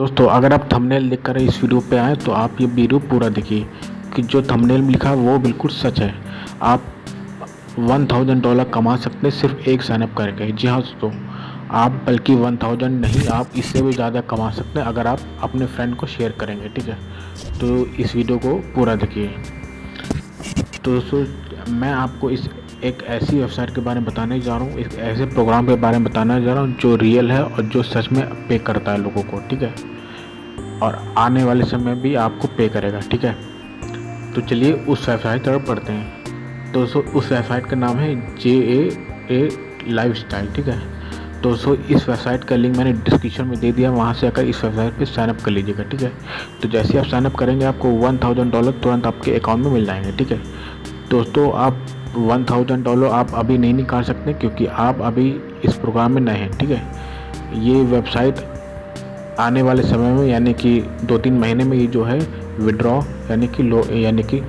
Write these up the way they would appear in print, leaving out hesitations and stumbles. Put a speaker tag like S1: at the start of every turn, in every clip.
S1: दोस्तों अगर आप थंबनेल देखकर इस वीडियो पे आए तो आप ये वीडियो पूरा देखिए कि जो थंबनेल में लिखा है वो बिल्कुल सच है। आप $1000 कमा सकते हैं सिर्फ एक साइनअप करके। जी हाँ दोस्तों, आप बल्कि 1000 नहीं, आप इससे भी ज़्यादा कमा सकते हैं अगर आप अपने फ्रेंड को शेयर करेंगे। ठीक है, तो इस वीडियो को पूरा देखिए। तो दोस्तों मैं आपको इस एक ऐसी वेबसाइट के बारे में बताने जा रहा हूँ, एक ऐसे प्रोग्राम के बारे में बताने जा रहा हूँ जो रियल है और जो सच में पे करता है लोगों को। ठीक है, और आने वाले समय भी आपको पे करेगा। ठीक है, तो चलिए उस वेबसाइट तरफ बढ़ते हैं। तो दोस्तों उस वेबसाइट का नाम है JAA लाइफस्टाइल। ठीक है, तो दोस्तों इस वेबसाइट का लिंक मैंने डिस्क्रिप्शन में दे दिया, वहाँ से आकर इस वेबसाइट पे साइनअप कर लीजिएगा। ठीक है, तो जैसे ही आप साइनअप करेंगे आपको $1000 तुरंत आपके अकाउंट में मिल जाएंगे। ठीक है दोस्तों, आप $1000 आप अभी नहीं निकाल सकते क्योंकि आप अभी इस प्रोग्राम में नए हैं। ठीक है, ये वेबसाइट आने वाले समय में यानी कि 2-3 महीने में ये जो है विड्रॉ यानी कि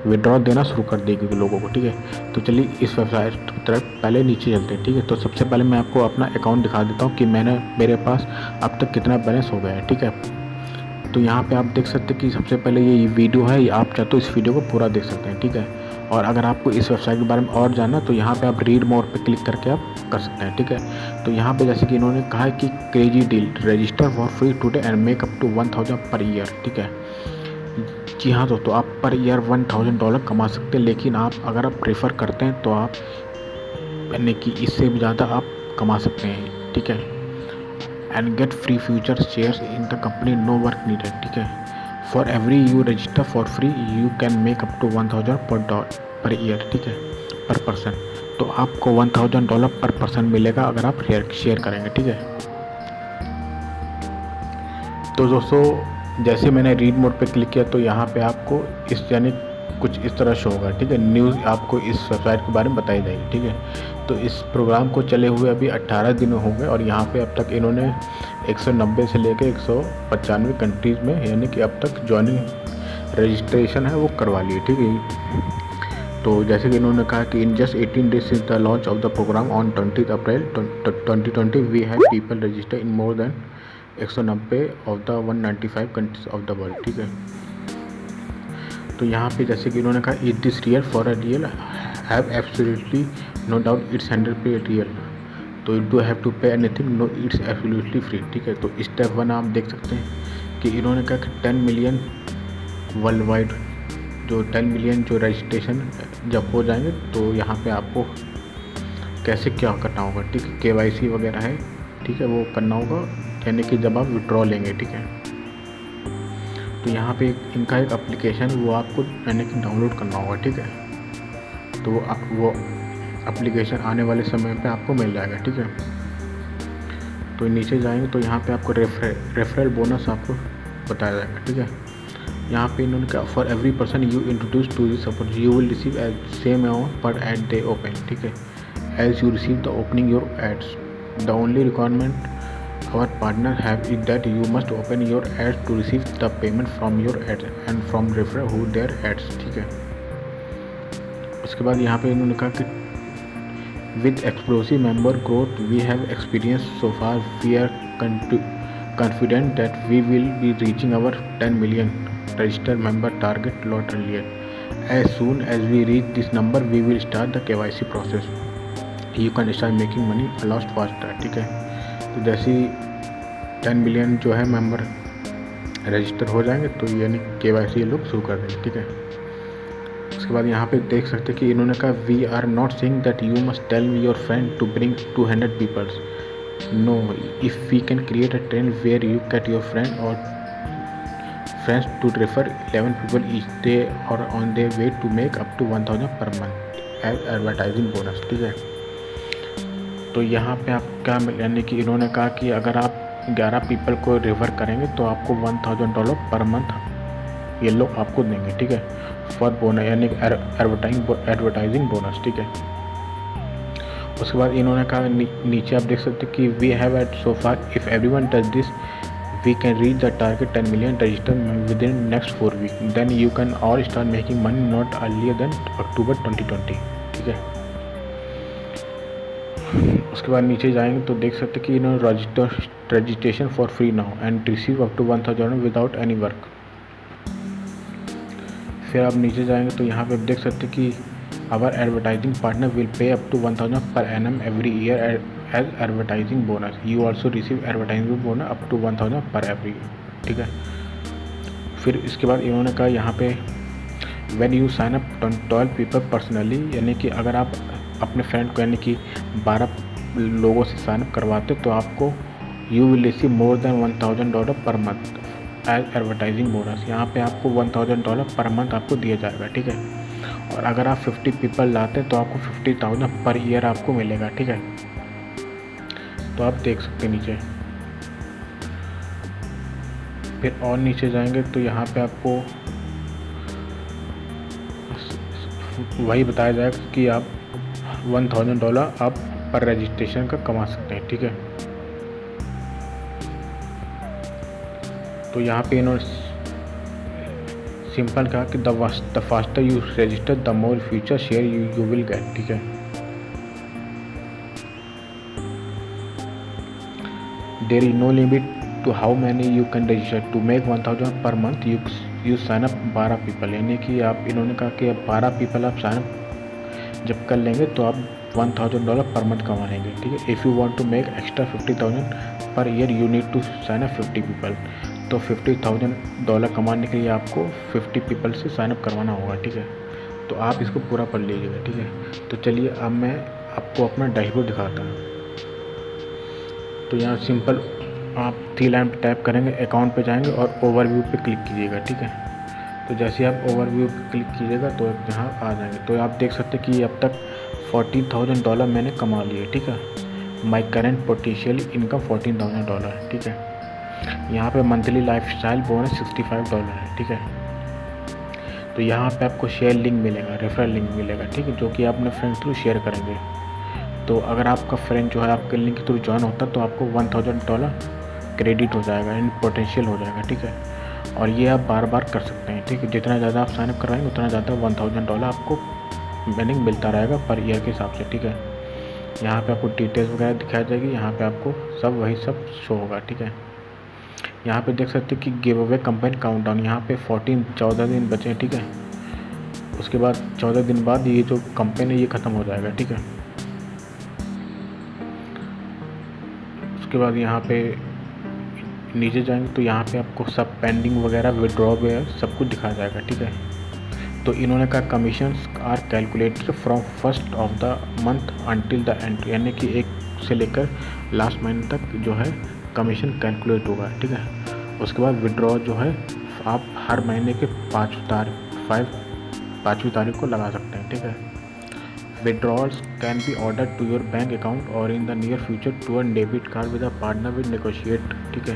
S1: विड्रॉ देना शुरू कर देगी लोगों को। ठीक है, तो चलिए इस वेबसाइट की तरफ पहले नीचे चलते हैं। ठीक है, तो सबसे पहले मैं आपको अपना अकाउंट दिखा देता हूँ कि मेरे पास अब तक कितना बैलेंस हो गया है। ठीक है, तो यहाँ पे आप देख सकते हैं कि सबसे पहले ये वीडियो है, आप चाहे तो इस वीडियो को पूरा देख सकते हैं। ठीक है, और अगर आपको इस वेबसाइट के बारे में और जानना तो यहाँ पे आप रीड मोर पे क्लिक करके आप कर सकते हैं। ठीक है, तो यहाँ पे जैसे कि इन्होंने कहा है कि crazy deal, register for free today and make up to 1000 per year. ठीक है, जी हाँ दोस्तों, आप पर ईयर $1000 कमा सकते हैं, लेकिन आप अगर आप प्रेफर करते हैं तो आप यानी कि इससे भी ज़्यादा आप कमा सकते हैं। ठीक है, and get free future shares in the company, no work needed. ठीक है, for every you register for free you can make up to 1000 per year. ठीक है, पर पर्सन, तो आपको $1000 पर पर्सन मिलेगा अगर आप शेयर करेंगे। ठीक है, तो दोस्तों जैसे मैंने रीड मोड पे क्लिक किया तो यहाँ पे आपको इस यानी कुछ इस तरह शो होगा। ठीक है, न्यूज़ आपको इस वेबसाइट के बारे में बताई जाएगी। ठीक है, तो इस प्रोग्राम को चले हुए अभी 18 दिन हो गए और यहाँ पे अब तक इन्होंने 190 से लेकर 195 कंट्रीज़ में यानी कि अब तक ज्वाइनिंग रजिस्ट्रेशन है वो करवा लिए। ठीक है, तो जैसे कि इन्होंने कहा कि in just 18 days since the launch of the program on 20 April 2020 we have people register in more than 190 of the 195 countries of the world. ठीक है, तो यहाँ पे जैसे कि उन्होंने कहा is this real for a real have absolutely no doubt it's 100% real, तो do have to pay anything, no it's absolutely free. ठीक है, तो स्टेप 1 आप देख सकते हैं कि इन्होंने कहा कि 10 मिलियन वर्ल्ड वाइड, जो 10 मिलियन जो रजिस्ट्रेशन जब हो जाएंगे तो यहाँ पे आपको कैसे क्या करना होगा। ठीक है, KYC वगैरह है। ठीक है, वो करना होगा यानी कि जब आप विड्रॉ लेंगे। ठीक है, तो यहाँ पे इनका एक एप्लीकेशन वो आपको यानी कि डाउनलोड करना होगा। ठीक है, तो वो एप्लीकेशन आने वाले समय पे आपको मिल जाएगा। ठीक है, तो नीचे जाएंगे तो यहाँ पे आपको रेफरल बोनस आपको बताया जाएगा। ठीक है, यहाँ पे इन्होंने कहा for every person you introduce to this support you will receive as same amount per ad they open. ठीक है, as you receive the opening your ads, the only requirement our partner have is that you must open your ads to receive the payment from your ads and from referral who their ads। ठीक है, उसके बाद यहाँ पे इन्होंने कहा कि with explosive member growth we have experienced so far we are confident that we will be reaching our 10 million registered member target lot earlier, as soon as we reach this number we will start the KYC process, you can start making money a lot faster। ठीक है, तो जैसे ही 10 million जो है member register हो जाएंगे तो यानी KYC ये लोग शुरू कर देंगे। ठीक है, उसके बाद यहाँ पे देख सकते हैं कि इन्होंने कहा we are not saying that you must tell your friend to bring 200 peoples, no if we can create a trend where you get your friend और friends to refer 11 people each day और on their way to make up to 1000 per month as advertising bonus. ठीक है, तो यहाँ पे आप क्या यानी कि इन्होंने कहा कि अगर आप 11 पीपल को रेफर करेंगे तो आपको $1000 पर मंथ ये लोग आपको देंगे। ठीक है, फॉर बोनस यानी एडवर्टाइजिंग बोनस। ठीक है, उसके बाद इन्होंने कहा नीचे आप देख सकते हैं कि we have at so far if everyone does this we can reach the target 10 million register within next 4 week, then you can all start making money not earlier than October 2020। ठीक है, उसके बाद नीचे जाएंगे तो देख सकते कि इन्होंने registration for free now and receive up to 1000 without any work. फिर आप नीचे जाएंगे तो यहाँ पे आप देख सकते कि our advertising partner will pay up to 1000 per annum every year as advertising bonus. You also receive advertising bonus up to 1000 per every year, ठीक है। फिर इसके बाद इन्होंने कहा यहाँ पे when you sign up 12 people personally, यानी कि अगर आप अपने फ्रेंड को यानी कि 12 लोगों से साइन अप करवाते तो आपको you will receive more than $1000 per month as advertising bonus. यहाँ पे आपको $1000 पर मंथ आपको दिया जाएगा, ठीक है। और अगर आप 50 पीपल लाते तो आपको 50,000 पर ईयर आपको मिलेगा, ठीक है। तो आप देख सकते हैं नीचे। फिर और नीचे जाएंगे तो यहाँ पे आपको वही बताया जाएगा कि आप $1000 आप पर रजिस्ट्रेशन का कमा सकते हैं, ठीक है। तो यहाँ पे इन्होंने सिंपल कहा कि the faster you register the more future share you will get, ठीक है। There is no limit to how many you can register to make 1000 per month you sign up 12 people, यानी कि आप इन्होंने कहा कि अब 12 पीपल आप साइन अप जब कर लेंगे तो आप $1000 पर मंथ कमा लेंगे, ठीक है। If you want to make extra 50,000 per year you need to sign up 50 people. तो $50,000 कमाने के लिए आपको 50 पीपल से साइन अप करवाना होगा, ठीक है। तो आप इसको पूरा पढ़ लीजिएगा, ठीक है। तो चलिए अब मैं आपको अपना डैशबोर्ड दिखाता हूँ। तो यहाँ सिंपल आप 3 लाइन पर टाइप करेंगे, अकाउंट पे जाएंगे और ओवरव्यू पे क्लिक कीजिएगा, ठीक है। तो जैसे आप ओवरव्यू पे क्लिक कीजिएगा तो यहाँ आ जाएंगे तो आप देख सकते हैं कि अब तक $14,000 मैंने कमा लिए, ठीक है। माई करेंट पोटेंशियल इनकम $14,000 है, ठीक है। यहाँ पे मंथली लाइफस्टाइल बोनस $65 है, ठीक है। तो यहाँ पे आपको शेयर लिंक मिलेगा, रेफरल लिंक मिलेगा, ठीक है, जो कि आप अपने फ्रेंड थ्रू शेयर करेंगे। तो अगर आपका फ्रेंड जो है आपके लिंक के थ्रू ज्वाइन होता तो आपको $1000 क्रेडिट हो जाएगा एंड पोटेंशियल हो जाएगा, ठीक है। और ये आप बार बार कर सकते हैं, ठीक है। जितना ज़्यादा आप साइनअप करवाएंगे उतना ज़्यादा $1000 आपको अर्निंग मिलता रहेगा पर ईयर के हिसाब से, ठीक है। यहाँ पे आपको डिटेल्स वगैरह दिखाई जाएगी, यहाँ पे आपको सब वही सब शो होगा, ठीक है। यहाँ पे देख सकते हैं कि गिव अवे कैंपेन काउंटडाउन, यहाँ पे 14 दिन बचे हैं, ठीक है। उसके बाद 14 दिन बाद ये जो कैंपेन है ये ख़त्म हो जाएगा, ठीक है। उसके बाद यहाँ पे नीचे जाएंगे तो यहाँ पे आपको सब पेंडिंग वगैरह विड्रॉ वगैरह सब कुछ दिखाया जाएगा, ठीक है। तो इन्होंने कहा commission are calculated from first of the month until the end, यानी कि 1 से लेकर लास्ट महीने तक जो है कमीशन कैलकुलेट होगा, ठीक है। उसके बाद विड्रॉ जो है आप हर महीने के 5वीं तारीख को लगा सकते हैं, ठीक है। Withdrawals can be order to your bank account और in the near future to a debit card with a partner with negotiate, ठीक है।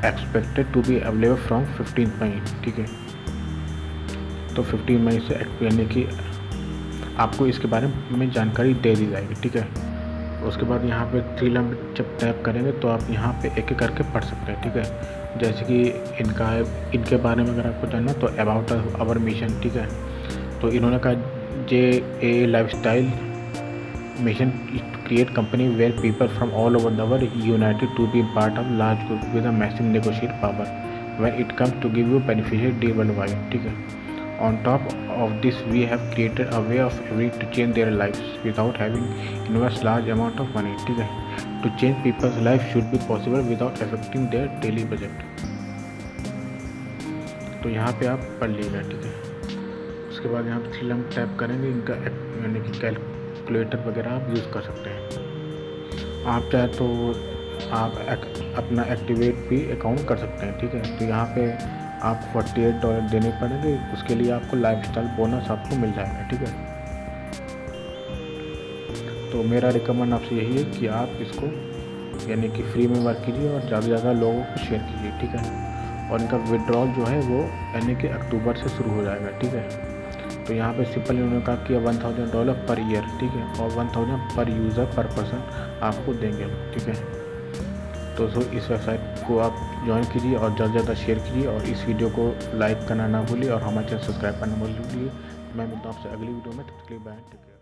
S1: Expected to be available from 15 May, ठीक है। तो 15 मई से यानी कि आपको इसके बारे में जानकारी दे दी जाएगी, ठीक है। उसके बाद यहाँ पे 3 लाइन जब टैप करेंगे तो आप यहाँ पे एक एक करके पढ़ सकते हैं, ठीक है। जैसे कि इनके बारे में अगर आपको जानना तो अबाउट आवर मिशन, ठीक है। तो इन्होंने कहा JA lifestyle mission create company where people from all over the world united to be part of large group with a massive negotiate power when it comes to give you beneficial deal worldwide, ठीक है। On top of this, we have created a way of every to change their lives without having invest large amount of money, ठीक है। To change people's life should be possible without affecting their daily budget। तो यहाँ पे आप पढ़ लीजिएगा, ठीक है। उसके बाद यहाँ पे 3 लाइन टैप करेंगे, इनका यानी कि कैलकुलेटर वगैरह आप यूज़ कर सकते हैं। आप चाहे तो आप अपना एक्टिवेट भी अकाउंट कर सकते हैं, ठीक है। तो यहाँ पे आप $48 देने पड़ेंगे, उसके लिए आपको लाइफस्टाइल बोनस आपको मिल जाएगा, ठीक है। तो मेरा रिकमेंड आपसे यही है कि आप इसको यानी कि फ्री में वर्क कीजिए और ज़्यादा से ज़्यादा लोगों को शेयर कीजिए, ठीक है। और इनका विड्रॉल जो है वो यानी कि अक्टूबर से शुरू हो जाएगा, ठीक है। तो यहाँ पे सिंपल इन्होंने कहा कि $1000 पर ईयर, ठीक है, और 1000 पर यूज़र पर पर्सन आपको देंगे, ठीक है। तो इस वेबसाइट को आप ज्वाइन कीजिए और ज़्यादा से ज़्यादा शेयर कीजिए और इस वीडियो को लाइक करना ना भूलिए और हमारे चैनल सब्सक्राइब करना मत भूलिए। मैं मिलता हूँ आपसे अगली वीडियो में, तब तक के लिए बाय, टेक केयर।